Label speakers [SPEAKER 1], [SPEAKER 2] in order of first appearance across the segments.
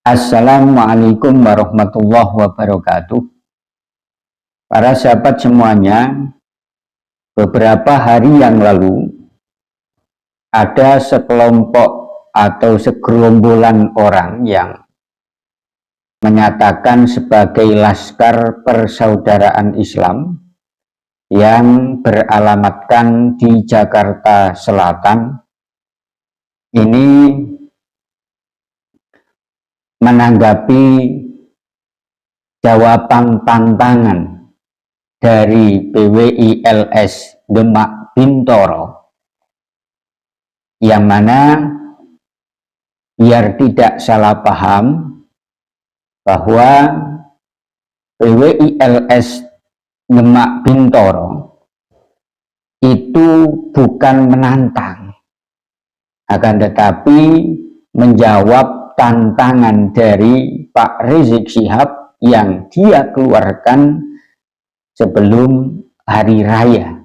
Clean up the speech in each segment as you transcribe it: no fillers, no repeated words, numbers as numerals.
[SPEAKER 1] Assalamualaikum warahmatullahi wabarakatuh. Para sahabat semuanya, beberapa hari yang lalu ada sekelompok atau segerombolan orang yang menyatakan sebagai Laskar Persaudaraan Islam yang beralamatkan di Jakarta Selatan. Ini menanggapi jawaban tantangan dari PWILS Demak Bintoro, yang mana biar tidak salah paham bahwa PWILS Demak Bintoro itu bukan menantang, akan tetapi menjawab tantangan dari Pak Rizik Syihab yang dia keluarkan sebelum hari raya,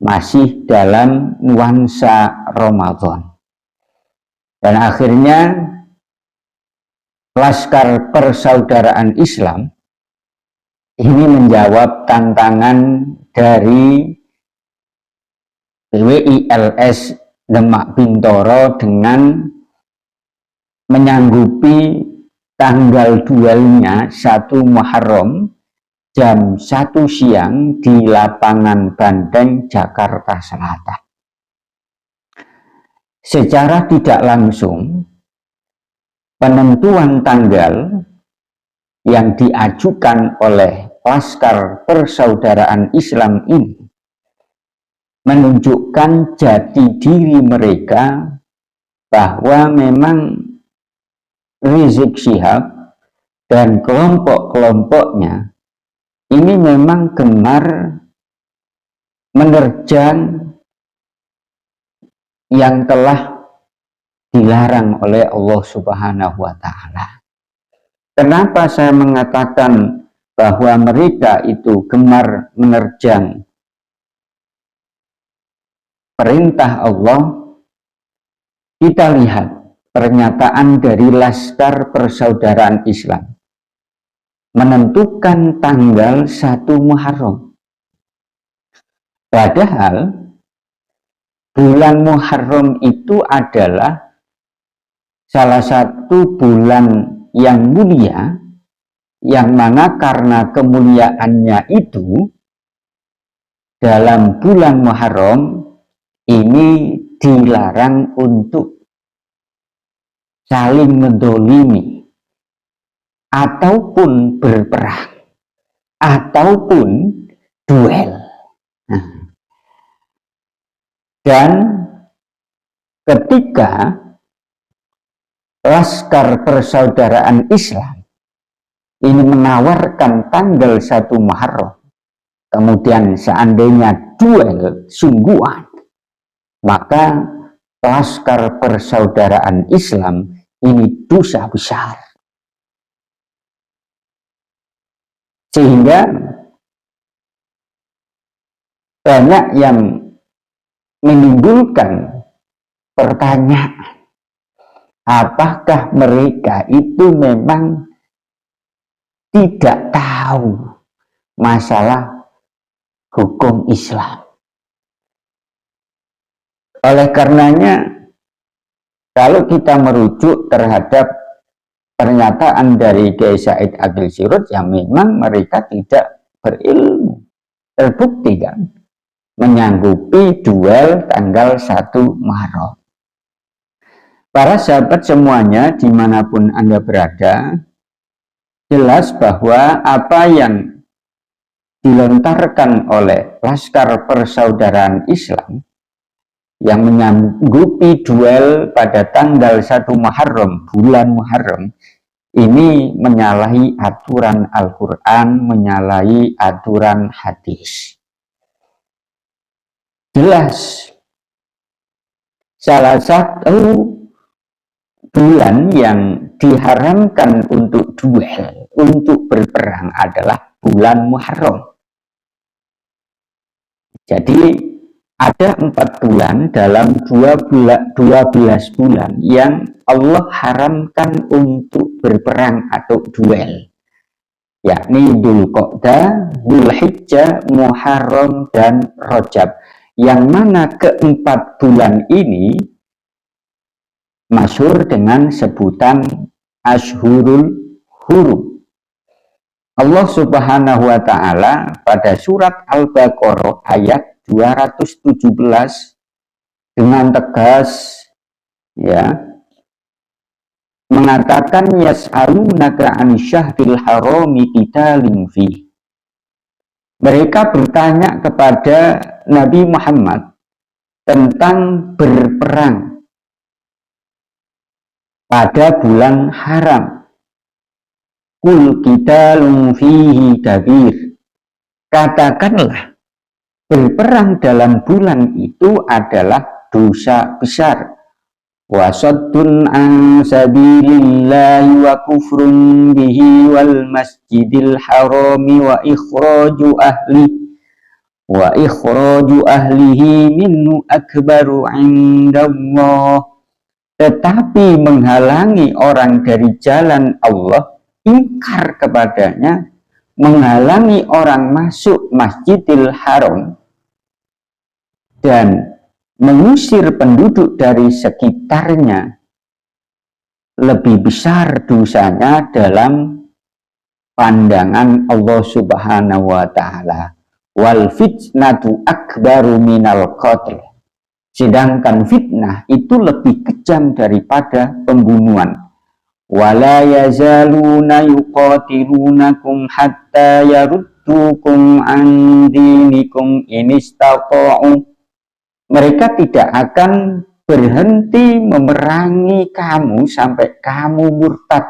[SPEAKER 1] masih dalam nuansa Ramadan. Dan akhirnya Laskar Persaudaraan Islam ini menjawab tantangan dari PWILS Demak Bintoro dengan menyanggupi tanggal duelnya 1 Muharram jam 1 siang di lapangan Banteng, Jakarta Selatan. Secara tidak langsung, penentuan tanggal yang diajukan oleh Laskar Persaudaraan Islam ini menunjukkan jati diri mereka bahwa memang Rizik Syihab dan kelompok-kelompoknya ini memang gemar menerjang yang telah dilarang oleh Allah Subhanahu wa Ta'ala. Kenapa saya mengatakan bahwa mereka itu gemar menerjang perintah Allah? Kita lihat pernyataan dari Laskar Persaudaraan Islam menentukan tanggal 1 Muharram. Padahal bulan Muharram itu adalah salah satu bulan yang mulia, yang mana karena kemuliaannya itu dalam bulan Muharram ini dilarang untuk saling mendolimi ataupun berperang ataupun duel. Dan ketika Laskar Persaudaraan Islam ini menawarkan tanggal 1 Muharram, kemudian seandainya duel sungguhan, maka Laskar Persaudaraan Islam ini dosa besar. Sehingga banyak yang menimbulkan pertanyaan, apakah mereka itu memang tidak tahu masalah hukum Islam? Oleh karenanya, kalau kita merujuk terhadap pernyataan dari Kiai Said Agil Sirot, yang memang mereka tidak berilmu, terbukti kan, menyanggupi duel tanggal 1 Muharram. Para sahabat semuanya, dimanapun Anda berada, jelas bahwa apa yang dilontarkan oleh Laskar Persaudaraan Islam yang menyanggupi duel pada tanggal 1 Muharram, bulan Muharram, ini menyalahi aturan Al-Quran, menyalahi aturan hadis. Jelas, salah satu bulan yang diharamkan untuk duel, untuk berperang adalah bulan Muharram. Jadi ada 4 bulan dalam 12 bulan yang Allah haramkan untuk untuk berperang atau duel, yakni Dzulqa'dah, Dzulhijjah, Muharram, dan Rajab, yang mana keempat bulan ini masyhur dengan sebutan Ashhurul Hurum. Allah Subhanahu wa taala pada surat Al-Baqarah ayat 217 dengan tegas mengatakan yas'alunaka 'anil syahril harami qitalin fi. Mereka bertanya kepada Nabi Muhammad tentang berperang pada bulan haram. Qul qitalun fihi kabir. Katakanlah, berperang dalam bulan itu adalah dosa besar. Wa saddun an sabilillahi wa kufrun bihi wal masjidil harami wa ikhraju ahlihi minhu akbaru indallah. Tetapi menghalangi orang dari jalan Allah, ingkar kepadanya, menghalangi orang masuk Masjidil Haram dan mengusir penduduk dari sekitarnya, lebih besar dosanya dalam pandangan Allah Subhanahu wa taala. Wal fitnatu akbaru minal qatl. Sedangkan fitnah itu lebih kejam daripada pembunuhan. Wala yazaluna yuqatilunakum hatta yaruddukum an dinikum in istata'u. Mereka tidak akan berhenti memerangi kamu sampai kamu murtad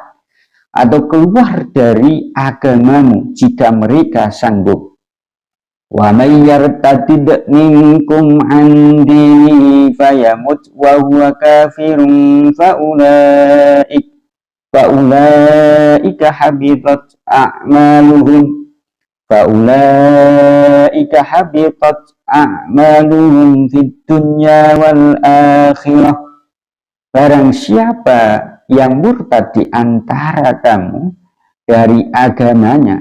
[SPEAKER 1] atau keluar dari agamamu jika mereka sanggup. Wa may yartadid minkum an dinihi fayamut wa huwa kafirun faulaika habitat a'maluhum fid dunya wal akhirah. Barang siapa yang murtad di antara kamu dari agamanya,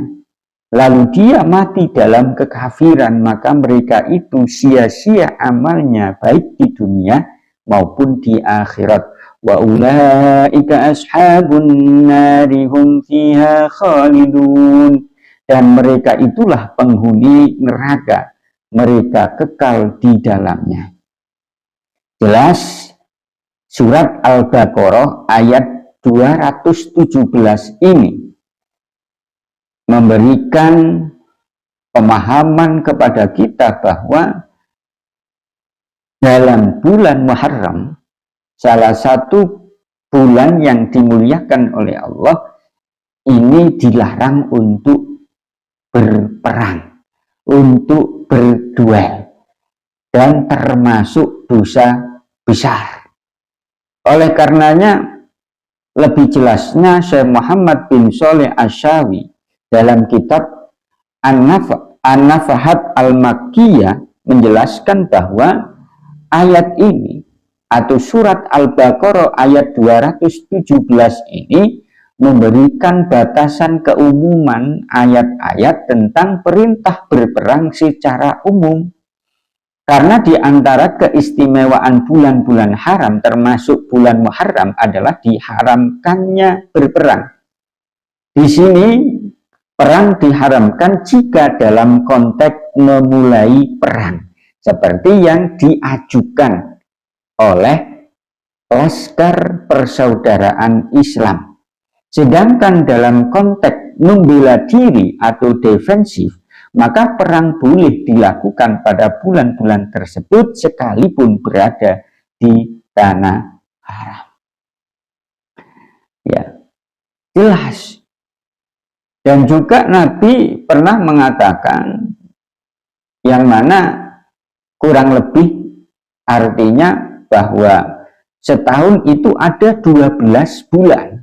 [SPEAKER 1] lalu dia mati dalam kekafiran, maka mereka itu sia-sia amalnya baik di dunia maupun di akhirat. Wa ulaika ashabun nari hum fiha khalidun. Dan mereka itulah penghuni neraka, mereka kekal di dalamnya. Jelas surat Al-Baqarah ayat 217 ini memberikan pemahaman kepada kita bahwa dalam bulan Muharram, salah satu bulan yang dimuliakan oleh Allah, ini dilarang untuk berperang, untuk berduel, dan termasuk dosa besar. Oleh karenanya, lebih jelasnya Syekh Muhammad bin Shalih Asy-Syawi dalam kitab An-Nafahat Al-Makkiyah menjelaskan bahwa ayat ini atau surat Al-Baqarah ayat 217 ini memberikan batasan keumuman ayat-ayat tentang perintah berperang secara umum. Karena di antara keistimewaan bulan-bulan haram termasuk bulan Muharram adalah diharamkannya berperang. Di sini perang diharamkan jika dalam konteks memulai perang, seperti yang diajukan oleh Laskar Persaudaraan Islam. Sedangkan dalam konteks membela diri atau defensif, maka perang boleh dilakukan pada bulan-bulan tersebut sekalipun berada di tanah haram. Ya, jelas. Dan juga Nabi pernah mengatakan yang mana kurang lebih artinya bahwa setahun itu ada 12 bulan.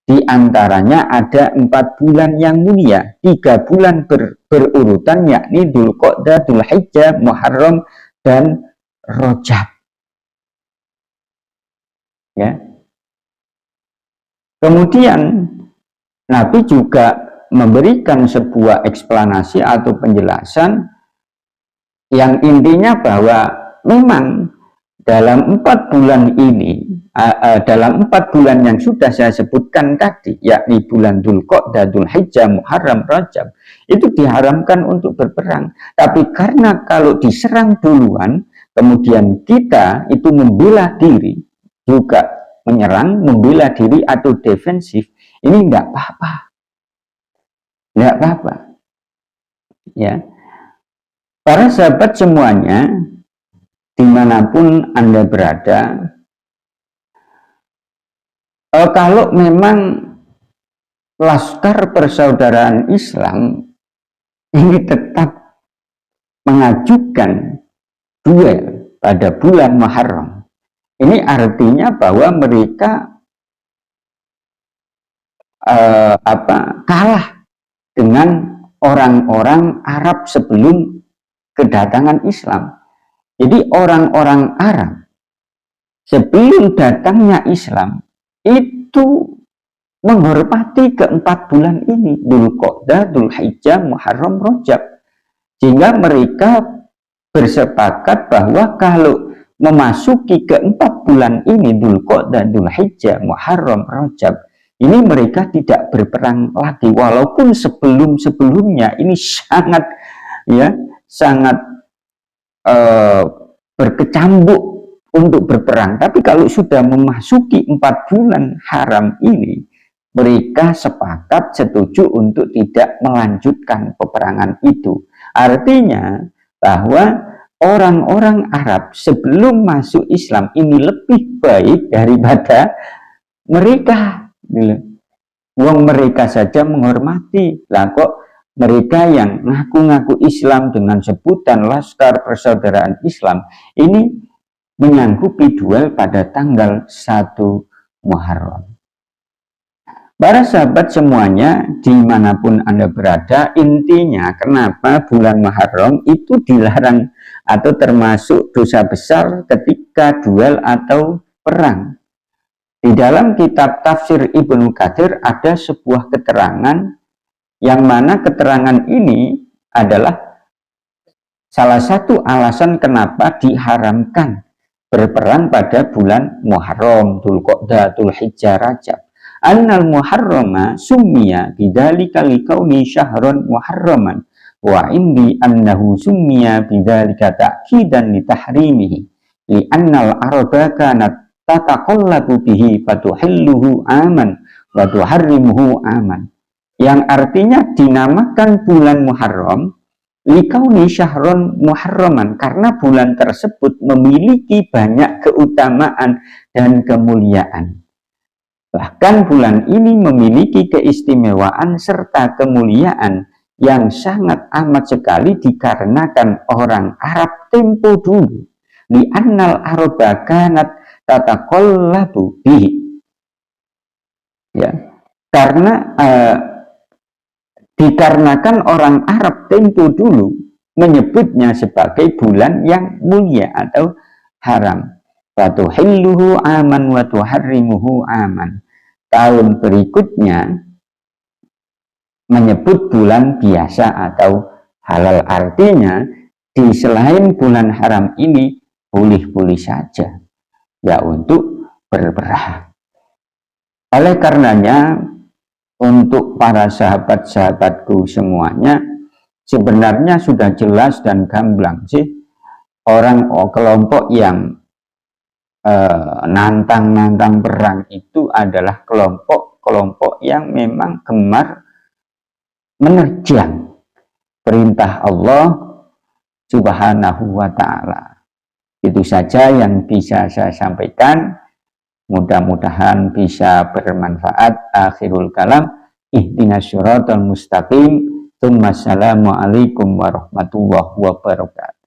[SPEAKER 1] Di antaranya ada 4 bulan yang mulia, 3 bulan berurutan, yakni Dzulqa'dah, Dzulhijjah, Muharram, dan Rajab. Ya. Kemudian Nabi juga memberikan sebuah eksplanasi atau penjelasan yang intinya bahwa memang dalam 4 bulan ini, dalam 4 bulan yang sudah saya sebutkan tadi, yakni bulan Dzulqa'dah, Dzulhijjah, Muharram, Rajab, itu diharamkan untuk berperang. Tapi karena kalau diserang duluan, kemudian kita itu membela diri, juga menyerang, membela diri atau defensif, ini enggak apa-apa. Enggak apa-apa. Ya. Para sahabat semuanya, dimanapun Anda berada, kalau memang Laskar Persaudaraan Islam ini tetap mengajukan duel pada bulan Muharram, ini artinya bahwa mereka kalah dengan orang-orang Arab sebelum kedatangan Islam. Jadi orang-orang Arab sebelum datangnya Islam itu menghormati ke-4 bulan ini, Dzulqa'dah, Dzulhijjah, Muharram, Rajab, sehingga mereka bersepakat bahwa kalau memasuki ke-4 bulan ini, Dzulqa'dah, Dzulhijjah, Muharram, Rajab, ini mereka tidak berperang lagi, walaupun sebelum-sebelumnya ini sangat berkecambuk untuk berperang. Tapi kalau sudah memasuki 4 bulan haram ini, mereka sepakat setuju untuk tidak melanjutkan peperangan itu. Artinya bahwa orang-orang Arab sebelum masuk Islam ini lebih baik daripada mereka. Wong mereka saja menghormati, lah kok mereka yang ngaku-ngaku Islam dengan sebutan Laskar Persaudaraan Islam ini menyanggupi duel pada tanggal 1 Muharram. Para sahabat semuanya, dimanapun Anda berada, intinya kenapa bulan Muharram itu dilarang atau termasuk dosa besar ketika duel atau perang. Di dalam kitab tafsir Ibnu Katsir ada sebuah keterangan yang mana keterangan ini adalah salah satu alasan kenapa diharamkan berperang pada bulan Muharram, Dzulqa'dah, Dzulhijjah, Rajab. Annal Muharrama summiya bidzalika liqauni syahron muharraman wa indi annahu summiya bidzalika ta'kidan li tahrimihi li annal araba kanat tataqallabu bihi fatuhilluhu aman wa tuharrimuhu aman, yang artinya dinamakan bulan Muharram likauni syahron muharraman karena bulan tersebut memiliki banyak keutamaan dan kemuliaan. Bahkan bulan ini memiliki keistimewaan serta kemuliaan yang sangat amat sekali dikarenakan orang Arab tempo dulu, li annal araba kanat tataqallabu bihi, ya, karena dikarenakan orang Arab tempo dulu menyebutnya sebagai bulan yang mulia atau haram. Fatuhilluhu aman wa tuharrimuhu aman. Tahun berikutnya menyebut bulan biasa atau halal, artinya di selain bulan haram ini boleh-boleh saja ya untuk berperang. Oleh karenanya, untuk para sahabat-sahabatku semuanya, sebenarnya sudah jelas dan gamblang sih, kelompok yang nantang-nantang perang itu adalah kelompok-kelompok yang memang gemar menerjang perintah Allah Subhanahu wa ta'ala. Itu saja yang bisa saya sampaikan. Mudah-mudahan bisa bermanfaat. Akhirul kalam, ihdinas syiratal mustaqim. Assalamualaikum warahmatullahi wabarakatuh.